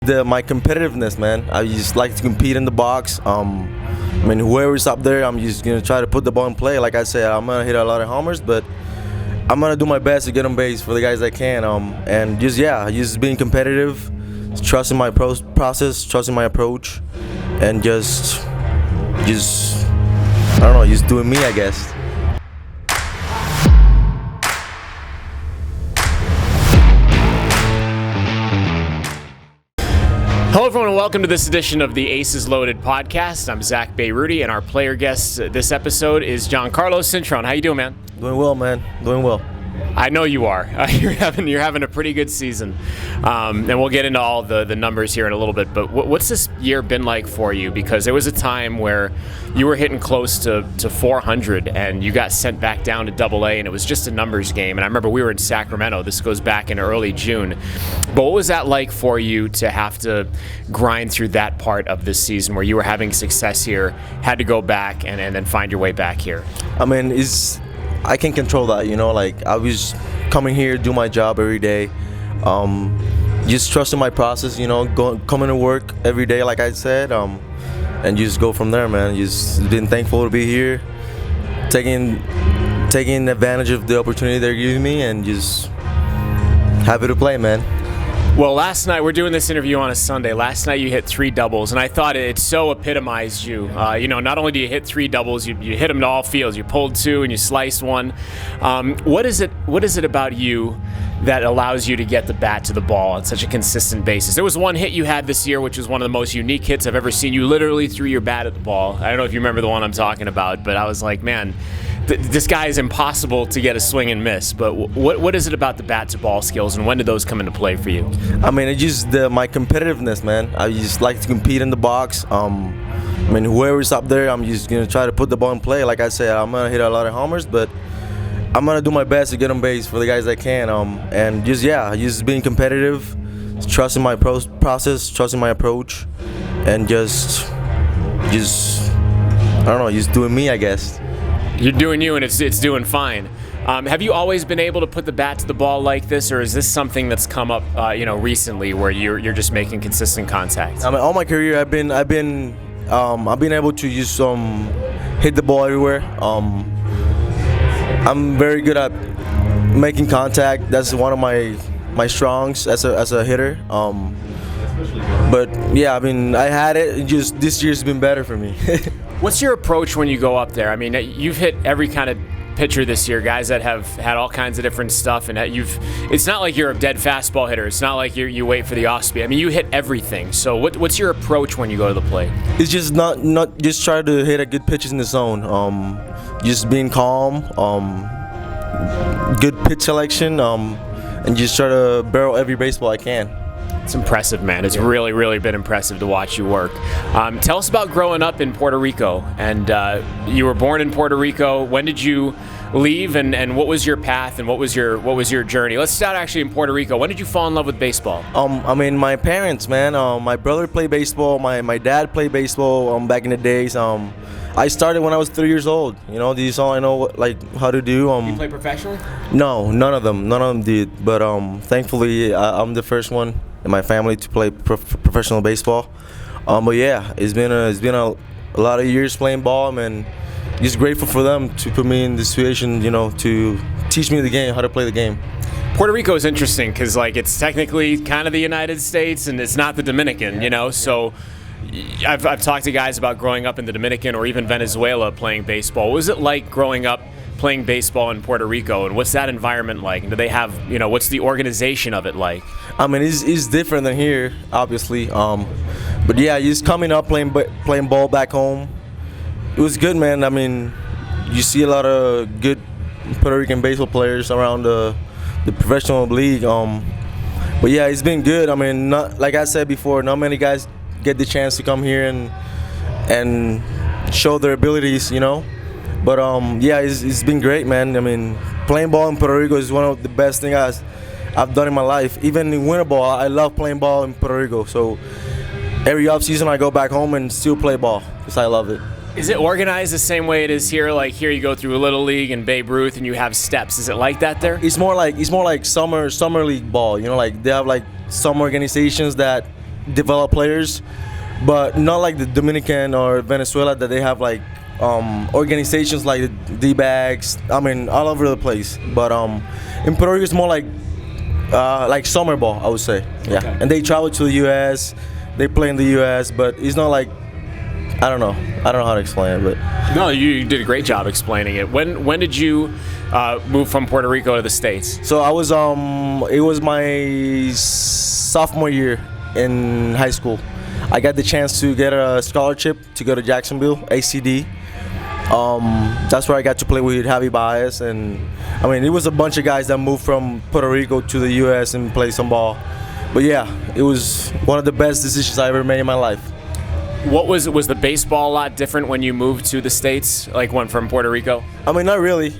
My competitiveness, man. I just like to compete in the box. Whoever's up there, I'm just gonna try to put the ball in play. Like I said, I'm gonna hit a lot of homers, but I'm gonna do my best to get on base for the guys that can. And just being competitive, trusting my process, trusting my approach, and just I don't know, just doing me, I guess. Hello everyone and welcome to this edition of the Aces Loaded podcast. I'm Zack Bayrouty and our player guest this episode is Jancarlos Cintron. How you doing, man? Doing well, man. Doing well. I know you are. You're having a pretty good season, and we'll get into all the numbers here in a little bit. But what's this year been like for you? Because there was a time where you were hitting close to 400, and you got sent back down to AA, and it was just a numbers game. And I remember we were in Sacramento. This goes back in early June. But what was that like for you to have to grind through that part of this season where you were having success here, had to go back and then find your way back here? I can control that, like I was coming here, do my job every day, just trusting my process, coming to work every day, like I said, and just go from there, man. Just been thankful to be here, taking advantage of the opportunity they're giving me, and just happy to play, man. Well, last night, we're doing this interview on a Sunday. Last night you hit 3 doubles, and I thought it so epitomized you. Not only do you hit 3 doubles, you hit them to all fields. You pulled 2 and you sliced 1. What is it about you that allows you to get the bat to the ball on such a consistent basis? There was one hit you had this year, which was one of the most unique hits I've ever seen. You literally threw your bat at the ball. I don't know if you remember the one I'm talking about, but I was like, man, this guy is impossible to get a swing and miss. But what is it about the bat to ball skills, and when did those come into play for you? It's just my competitiveness, man. I just like to compete in the box. Whoever's up there, I'm just gonna try to put the ball in play. Like I said, I'm gonna hit a lot of homers, but I'm gonna do my best to get on base for the guys that can. And just being competitive, trusting my process, trusting my approach, and just I don't know, just doing me, I guess. You're doing you, and it's doing fine. Have you always been able to put the bat to the ball like this, or is this something that's come up, recently, where you're just making consistent contact? All my career, I've been able to just hit the ball everywhere. I'm very good at making contact. That's one of my strongs as a hitter. But yeah, I had it. Just this year's been better for me. What's your approach when you go up there? You've hit every kind of pitcher this year, guys that have had all kinds of different stuff, and it's not like you're a dead fastball hitter. It's not like you wait for the off speed. You hit everything. So what's your approach when you go to the plate? It's just not just try to hit a good pitches in the zone. Just being calm, good pitch selection, and just try to barrel every baseball I can. It's impressive, man. It's really, really been impressive to watch you work. Tell us about growing up in Puerto Rico. And you were born in Puerto Rico. When did you leave, and what was your path, and what was your journey? Let's start actually in Puerto Rico. When did you fall in love with baseball? My parents, man. My brother played baseball. My dad played baseball back in the days. I started when I was 3 years old. These all I know how to do. You play professionally? No, none of them did. But thankfully, I'm the first one in my family to play professional baseball. But yeah, it's been a lot of years playing ball, and just grateful for them to put me in this situation, to teach me the game, how to play the game. Puerto Rico is interesting because it's technically kind of the United States, and it's not the Dominican, So I've talked to guys about growing up in the Dominican or even Venezuela playing baseball. What was it like growing up playing baseball in Puerto Rico, and what's that environment like? And do they have, what's the organization of it like? It's different than here, obviously. But yeah, just coming up playing ball back home, it was good, man. You see a lot of good Puerto Rican baseball players around the professional league. But yeah, it's been good. Not like I said before, not many guys get the chance to come here and show their abilities, But it's been great, man. Playing ball in Puerto Rico is one of the best things I've done in my life. Even in winter ball, I love playing ball in Puerto Rico. So every off season, I go back home and still play ball because I love it. Is it organized the same way it is here? Like here, you go through a Little League and Babe Ruth, and you have steps. Is it like that there? It's more like summer league ball. You know, like they have like some organizations that develop players, but not like the Dominican or Venezuela that they have like organizations like the D-bags. I mean, all over the place. But in Puerto Rico, it's more like summer ball, I would say. Yeah, Okay. and they travel to the U.S. They play in the U.S., but it's not like I don't know how to explain it, but No, you did a great job explaining it. When did you move from Puerto Rico to the States? so I was it was my sophomore year in high school. I got the chance to get a scholarship to go to Jacksonville, ACD. That's where I got to play with Javi Baez, and I mean it was a bunch of guys that moved from Puerto Rico to the U.S. and played some ball. But yeah, it was one of the best decisions I ever made in my life. What was the baseball a lot different when you moved to the States? Like went from Puerto Rico? I mean, not really.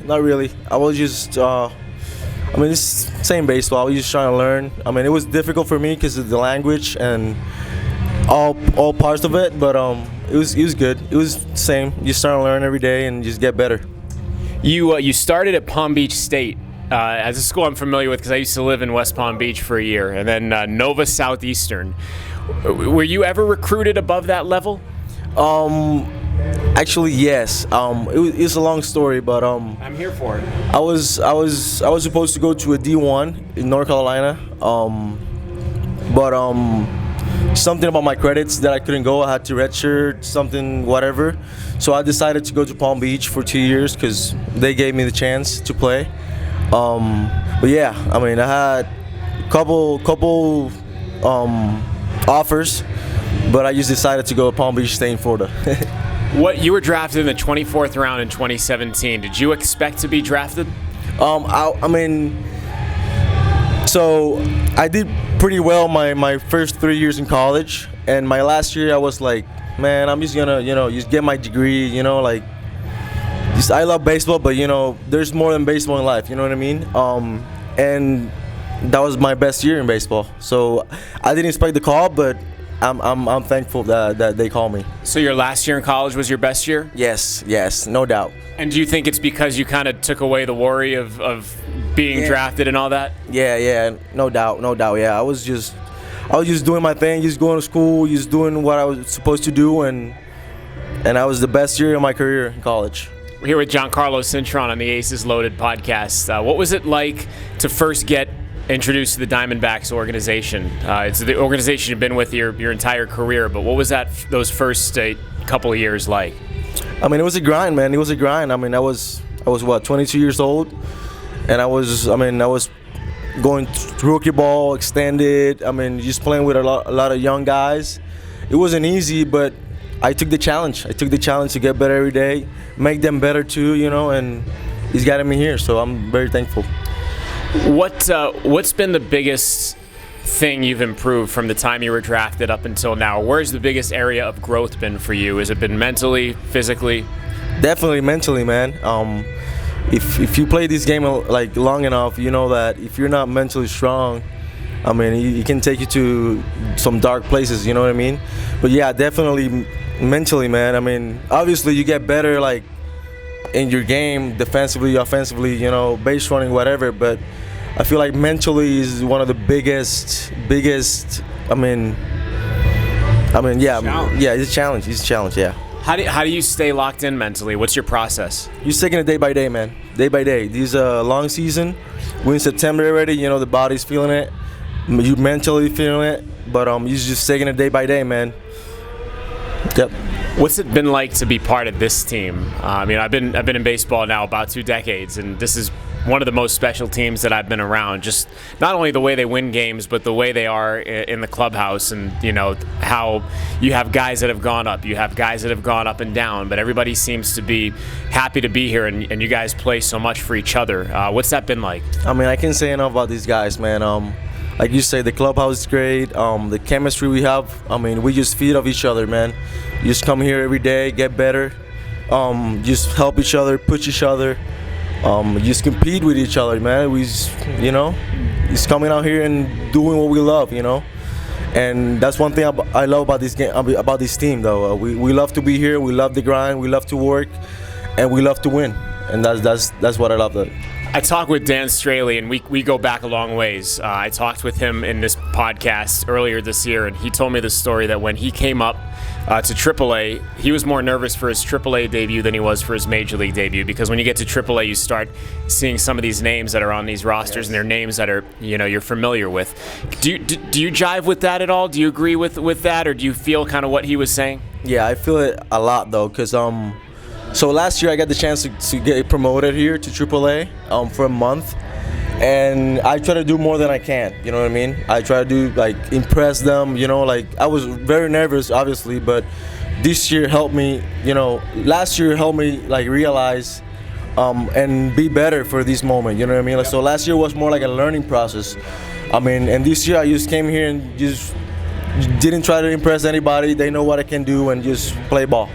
I was just, it's same baseball. I was just trying to learn. I mean, it was difficult for me because of the language and all parts of it, but it was good. It was same. You start to learn every day and just get better. You started at Palm Beach State. As a school I'm familiar with because I used to live in West Palm Beach for a year, and then Nova Southeastern. Were you ever recruited above that level? Actually, yes. It's a long story, but I'm here for it. I was supposed to go to a D1 in North Carolina, but something about my credits that I couldn't go. I had to redshirt, something, whatever. So I decided to go to Palm Beach for 2 years because they gave me the chance to play. But yeah, I mean, I had a couple offers, but I just decided to go to Palm Beach State in Florida. What you were drafted in the 24th round in 2017. Did you expect to be drafted? I mean, so I did pretty well my first 3 years in college, and my last year I was like, man, I'm just gonna just get my degree, I love baseball, but there's more than baseball in life, you know what I mean? And that was my best year in baseball, so I didn't expect the call, but I'm thankful that they called me. So your last year in college was your best year? Yes, no doubt. And do you think it's because you kind of took away the worry of being drafted and all that? Yeah, no doubt. Yeah, I was just doing my thing, just going to school, just doing what I was supposed to do, and I was the best year of my career in college. We're here with Jancarlos Cintron on the Aces Loaded podcast. What was it like to first get introduced to the Diamondbacks organization? It's the organization you've been with your entire career, but what was those first couple of years like? I mean, it was a grind, man. It was a grind. I mean, I was what, 22 years old, and I was going through rookie ball, extended. I mean, just playing with a lot of young guys. It wasn't easy, but I took the challenge. I took the challenge to get better every day, make them better too, and he's gotten me here, so I'm very thankful. What's been the biggest thing you've improved from the time you were drafted up until now? Where's the biggest area of growth been for you? Has it been mentally, physically? Definitely mentally, man. If you play this game like long enough, you know that if you're not mentally strong, I mean, it can take you to some dark places, you know what I mean? But yeah, definitely mentally, man. I mean, obviously you get better like in your game, defensively, offensively, base running, whatever, but I feel like mentally is one of the biggest, I mean, yeah, it's a challenge, yeah. How do you stay locked in mentally? What's your process? You're just taking it day by day, man. Day by day. This is a long season. We're in September already. The body's feeling it. You mentally feeling it. But you're just taking it day by day, man. Yep. What's it been like to be part of this team? I've been in baseball now about 2 decades, and this is one of the most special teams that I've been around. Just not only the way they win games, but the way they are in the clubhouse, and how you have guys that have gone up, you have guys that have gone up and down, but everybody seems to be happy to be here, and you guys play so much for each other. What's that been like? I mean, I can't say enough about these guys, man. Like you say, the clubhouse is great. The chemistry we have, I mean, we just feed off each other, man. You just come here every day, get better, just help each other, push each other. Just compete with each other, man. We just coming out here and doing what we love, And that's one thing I love about this game, about this team, though. We love to be here. We love the grind. We love to work, and we love to win. And that's what I love. I talked with Dan Straley, and we go back a long ways. I talked with him in this podcast earlier this year, and he told me the story that when he came up to AAA, he was more nervous for his AAA debut than he was for his Major League debut, because when you get to AAA, you start seeing some of these names that are on these rosters, and they're names that are, you're familiar with. Do you jive with that at all? Do you agree with that, or do you feel kind of what he was saying? Yeah, I feel it a lot though, because so last year I got the chance to get promoted here to AAA for a month, and I try to do more than I can. You know what I mean? I try to do impress them. I was very nervous, obviously, but this year helped me. Last year helped me realize and be better for this moment. You know what I mean? So last year was more like a learning process. And this year I just came here and just didn't try to impress anybody. They know what I can do and just play ball.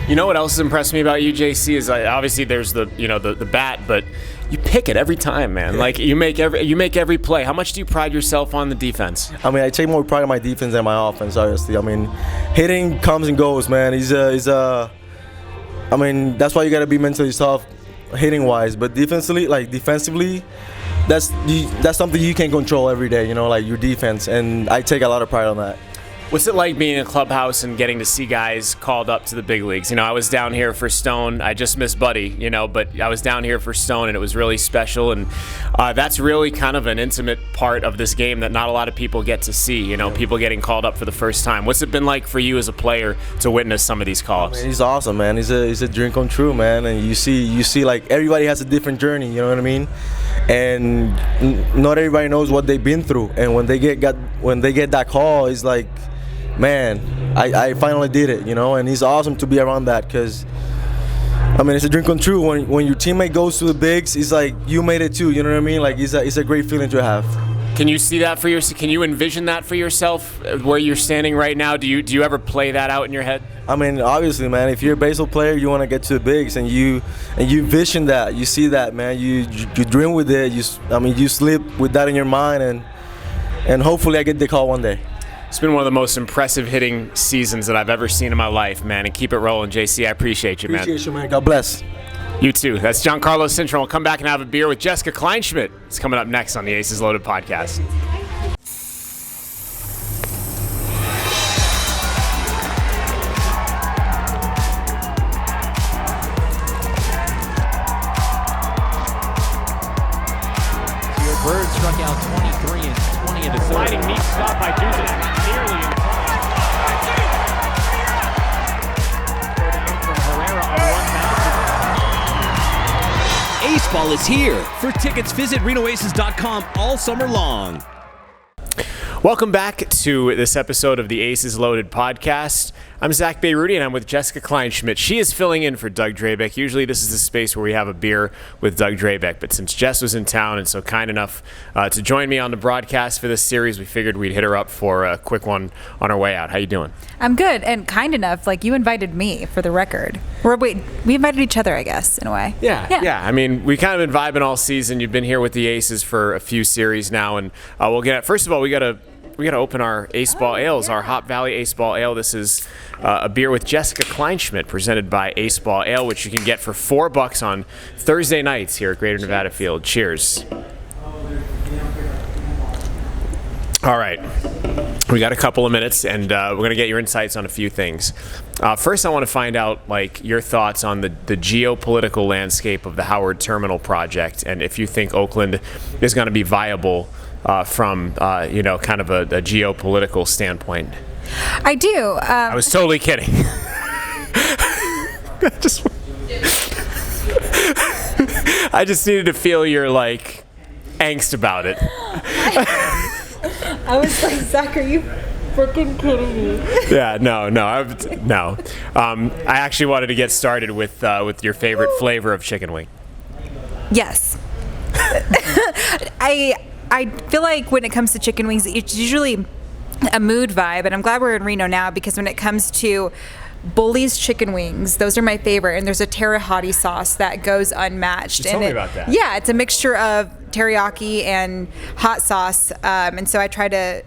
You know what else has impressed me about you, JC, is obviously there's the bat, but you pick it every time, man. Like you make every play. How much do you pride yourself on the defense? I take more pride in my defense than my offense, obviously. Hitting comes and goes, man. That's why you got to be mentally tough, hitting wise. But defensively, that's something you can control every day. Your defense, and I take a lot of pride on that. What's it like being in a clubhouse and getting to see guys called up to the big leagues? I was down here for Stone. I just missed Buddy, but I was down here for Stone, and it was really special. And that's really kind of an intimate part of this game that not a lot of people get to see, people getting called up for the first time. What's it been like for you as a player to witness some of these call-ups? He's awesome, man. He's a dream come true, man. And you see everybody has a different journey, you know what I mean? And not everybody knows what they've been through. And when they get that call, it's like, man, I finally did it, and it's awesome to be around that, because it's a dream come true. When your teammate goes to the bigs, it's like you made it too, you know what I mean? It's a great feeling to have. Can you see that can you envision that for yourself where you're standing right now? Do you ever play that out in your head? Obviously, man, if you're a baseball player, you want to get to the bigs, and you vision that, you see that, man, you dream with it, you sleep with that in your mind, and hopefully I get the call one day. It's been one of the most impressive hitting seasons that I've ever seen in my life, man. And keep it rolling, JC. I appreciate you, man. Appreciate you, man. God bless. You too. That's Jancarlos Cintron. We'll come back and have a beer with Jessica Kleinschmidt. It's coming up next on the Aces Loaded podcast. Bird struck out 23 and 20 in the third. Sliding knee stop by Dusan, nearly in front. Go down from Herrera on one bounce. Ace Ball is here. For tickets, visit RenoAces.com all summer long. Welcome back to this episode of the Aces Loaded podcast. I'm Zack Bayrouty, and I'm with Jessica Kleinschmidt. She is filling in for Doug Drabek. Usually this is the space where we have a beer with Doug Drabek, but since Jess was in town and so kind enough to join me on the broadcast for this series, we figured we'd hit her up for a quick one on our way out. How you doing? I'm good, and kind enough. You invited me, for the record. We invited each other, I guess, in a way. Yeah. We kind of been vibing all season. You've been here with the Aces for a few series now, and we'll get. First of all, we got to open our Ace Ball Ales, our Hop Valley Ace Ball Ale. This is a beer with Jessica Kleinschmidt, presented by Ace Ball Ale, which you can get for $4 on Thursday nights here at Greater Nevada Field. Cheers. All right. We got a couple of minutes, and we're going to get your insights on a few things. First, I want to find out your thoughts on the geopolitical landscape of the Howard Terminal project, and if you think Oakland is going to be viable from kind of a geopolitical standpoint. I do. I was totally kidding. I just needed to feel your angst about it. I was like, Zach, are you freaking kidding me? Yeah, no. I actually wanted to get started with your favorite flavor of chicken wing. Yes. I feel like when it comes to chicken wings, it's usually a mood vibe, and I'm glad we're in Reno now, because when it comes to Bully's chicken wings, those are my favorite, and there's a teriyaki sauce that goes unmatched. Tell me about that. Yeah, it's a mixture of teriyaki and hot sauce, and so I try to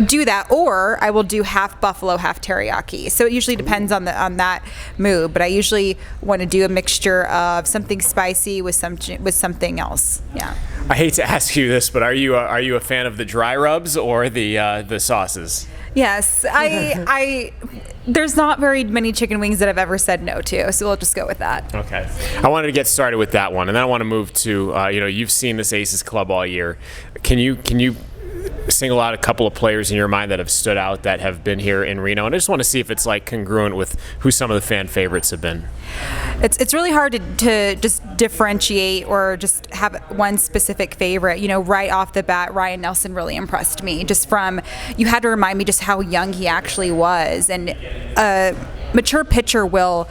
do that, or I will do half buffalo, half teriyaki. So it usually depends on that mood, but I usually want to do a mixture of something spicy with something else. Yeah. I hate to ask you this, but are you a fan of the dry rubs or the sauces? Yes, I there's not very many chicken wings that I've ever said no to, so we'll just go with that. Okay. I wanted to get started with that one, and then I want to move to you've seen this Aces club all year. Can you single out a couple of players in your mind that have stood out that have been here in Reno? And I just want to see if it's like congruent with who some of the fan favorites have been. It's really hard to just differentiate or just have one specific favorite. Right off the bat, Ryan Nelson really impressed me. Just from, you had to remind me just how young he actually was. And a mature pitcher will,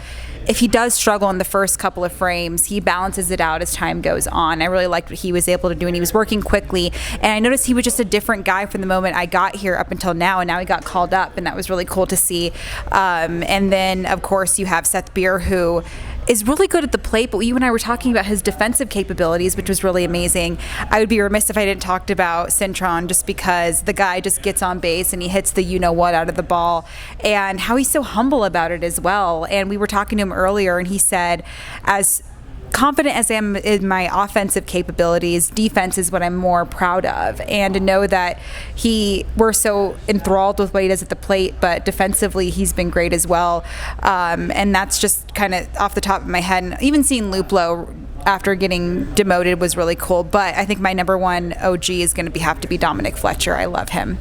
if he does struggle in the first couple of frames, he balances it out as time goes on. I really liked what he was able to do, and he was working quickly. And I noticed he was just a different guy from the moment I got here up until now, and now he got called up, and that was really cool to see. And then, of course, you have Seth Beer, who is really good at the plate, but you and I were talking about his defensive capabilities, which was really amazing. I would be remiss if I didn't talk about Cintron, just because the guy just gets on base and he hits the you-know-what out of the ball, and how he's so humble about it as well. And we were talking to him earlier, and he said, as confident as I am in my offensive capabilities, defense is what I'm more proud of. And to know that we're so enthralled with what he does at the plate, but defensively he's been great as well. And that's just kind of off the top of my head. And even seeing Luplo after getting demoted was really cool. But I think my number one OG is going to have to be Dominic Fletcher. I love him.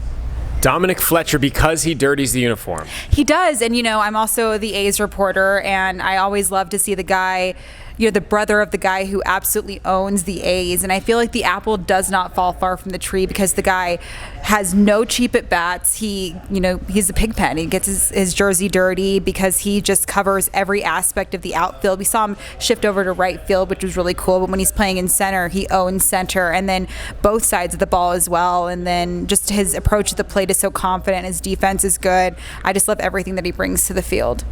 Dominic Fletcher, because he dirties the uniform. He does. And, I'm also the A's reporter, and I always love to see the guy, the brother of the guy who absolutely owns the A's. And I feel like the apple does not fall far from the tree, because the guy has no cheap at bats. He's a pig pen. He gets his jersey dirty because he just covers every aspect of the outfield. We saw him shift over to right field, which was really cool. But when he's playing in center, he owns center, and then both sides of the ball as well. And then just his approach to the plate is so confident. His defense is good. I just love everything that he brings to the field.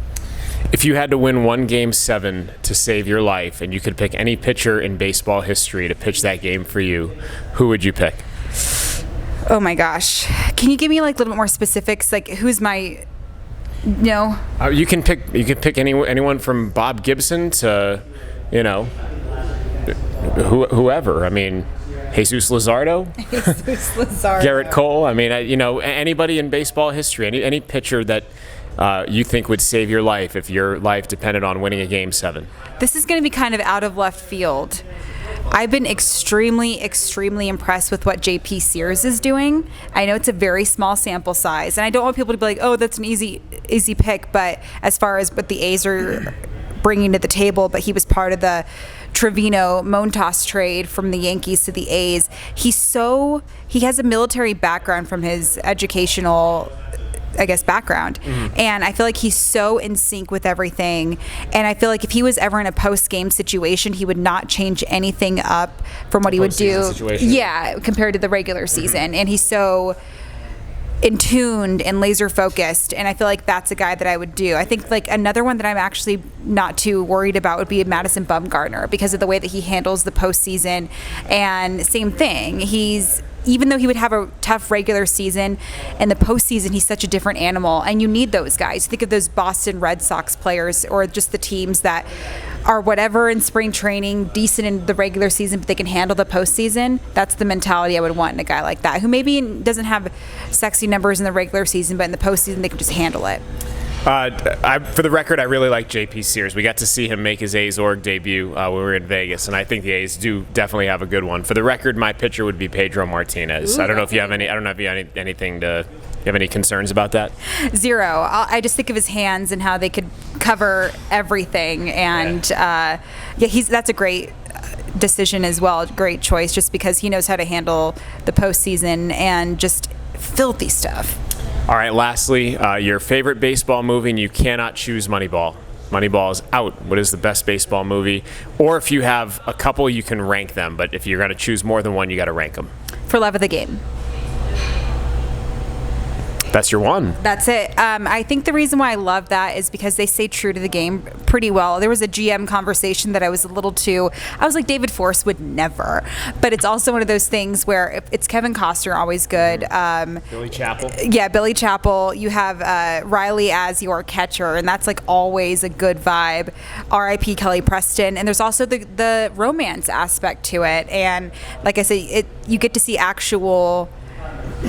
If you had to win one Game 7 to save your life, and you could pick any pitcher in baseball history to pitch that game for you, who would you pick? Oh my gosh. Can you give me a little bit more specifics? Like, who's my... No. You can pick anyone from Bob Gibson to, whoever. I mean, Jesus Luzardo, Garrett Cole. I mean, anybody in baseball history, any pitcher that you think would save your life if your life depended on winning a Game 7. This is going to be kind of out of left field. I've been extremely, extremely impressed with what JP Sears is doing. I know it's a very small sample size, and I don't want people to be like, oh, that's an easy pick, but as far as what the A's are bringing to the table, but he was part of the Trevino-Montas trade from the Yankees to the A's. He has a military background from his educational background. Mm-hmm. And I feel like he's so in sync with everything. And I feel like if he was ever in a post-game situation, he would not change anything up from what he would do. Situation. Yeah, compared to the regular season. Mm-hmm. And he's so in tuned and laser focused, and I feel like that's a guy that I would do. I think another one that I'm actually not too worried about would be Madison Bumgarner, because of the way that he handles the postseason. And same thing, even though he would have a tough regular season, in the postseason he's such a different animal, and you need those guys. Think of those Boston Red Sox players, or just the teams that are whatever in spring training, decent in the regular season, but they can handle the postseason. That's the mentality I would want in a guy like that, who maybe doesn't have sexy numbers in the regular season, but in the postseason they can just handle it. For the record, I really like JP Sears. We got to see him make his A's org debut when we were in Vegas, and I think the A's do definitely have a good one. For the record, my pitcher would be Pedro Martinez. Ooh, I don't know if you have any. I don't know if you have anything to. You have any concerns about that? Zero. I just think of his hands and how they could cover everything, and that's a great decision as well. Great choice, just because he knows how to handle the postseason and just filthy stuff. All right, lastly, your favorite baseball movie, and you cannot choose Moneyball. Moneyball is out. What is the best baseball movie? Or if you have a couple, you can rank them. But if you're going to choose more than one, you got to rank them. For Love of the Game. That's your one. That's it. I think the reason why I love that is because they stay true to the game pretty well. There was a GM conversation that I was I was like, David Force would never. But it's also one of those things where it's Kevin Costner, always good. Billy Chappell. Yeah, Billy Chappell. You have Riley as your catcher, and that's like always a good vibe. R.I.P. Kelly Preston. And there's also the romance aspect to it. And like I said, you get to see actual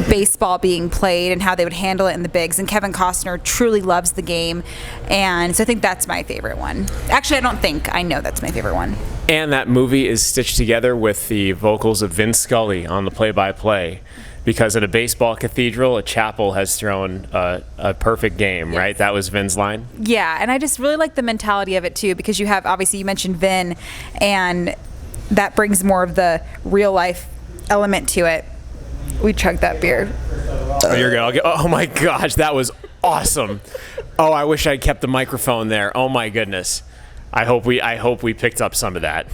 baseball being played and how they would handle it in the bigs, and Kevin Costner truly loves the game, and so I think that's my favorite one. Actually, I know that's my favorite one. And that movie is stitched together with the vocals of Vin Scully on the play-by-play, because at a baseball cathedral, a chapel has thrown a perfect game, yes. Right? That was Vin's line? Yeah, and I just really like the mentality of it too, because you have, obviously you mentioned Vin, and that brings more of the real life element to it. We chugged that beer. Oh, you're good. Oh my gosh, that was awesome. Oh, I wish I'd kept the microphone there. Oh my goodness. I hope we picked up some of that.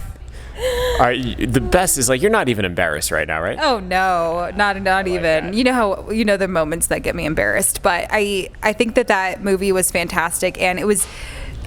All right, the best is like you're not even embarrassed right now, right? Oh no, not even. You know the moments that get me embarrassed, but I think that movie was fantastic, and it was.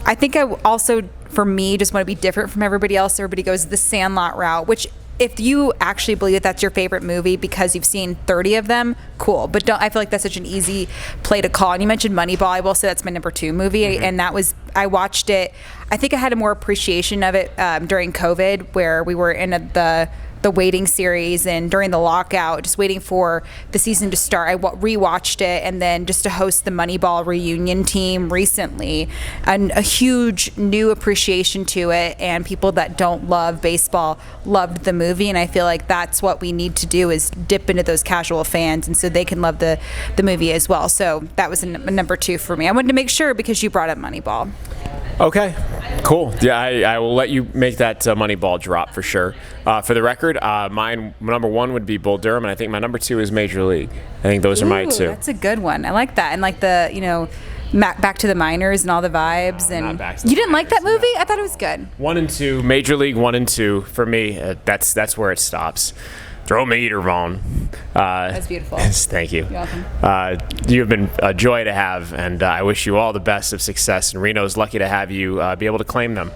I think I also, for me, just want to be different from everybody else. Everybody goes the Sandlot route, which, if you actually believe that that's your favorite movie because you've seen 30 of them, cool. But I feel like that's such an easy play to call. And you mentioned Moneyball. I will say that's my number 2 movie. And I watched it. I think I had a more appreciation of it during COVID, where we were in the waiting series and during the lockout, just waiting for the season to start. I rewatched it, and then just to host the Moneyball reunion team recently, and a huge new appreciation to it, and people that don't love baseball loved the movie, and I feel like that's what we need to do, is dip into those casual fans, and so they can love the movie as well. So that was a number 2 for me. I wanted to make sure because you brought up Moneyball. Okay, cool. Yeah, I will let you make that Moneyball drop for sure. For the record, mine number 1 would be Bull Durham, and I think my number 2 is Major League. I think those are my 2. That's a good one. I like that, and like the back to the minors and all the vibes. And not Back to the you didn't Minors, like that movie? no. I thought it was good. 1 and 2, Major League 1 and 2 for me. That's where it stops. Throw me eater, Vaughn. That's beautiful. Thank you. You're welcome. You've been a joy to have, and I wish you all the best of success. And Reno's lucky to have you be able to claim them.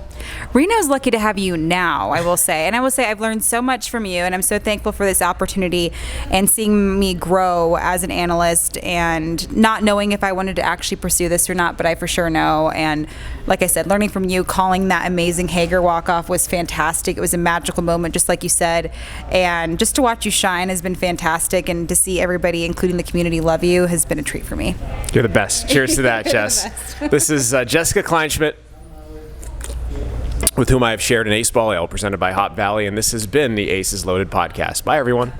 Reno's lucky to have you now, I will say. And I will say I've learned so much from you, and I'm so thankful for this opportunity and seeing me grow as an analyst, and not knowing if I wanted to actually pursue this or not, but I for sure know. And like I said, learning from you, calling that amazing Hager walk-off was fantastic. It was a magical moment, just like you said. And just to watch you shine has been fantastic, and to see everybody, including the community, love you has been a treat for me. You're the best. Cheers to that, Jess. This is Jessica Kleinschmidt, with whom I have shared an Ace Ball Ale presented by Hop Valley, and this has been the Aces Loaded podcast. Bye, everyone.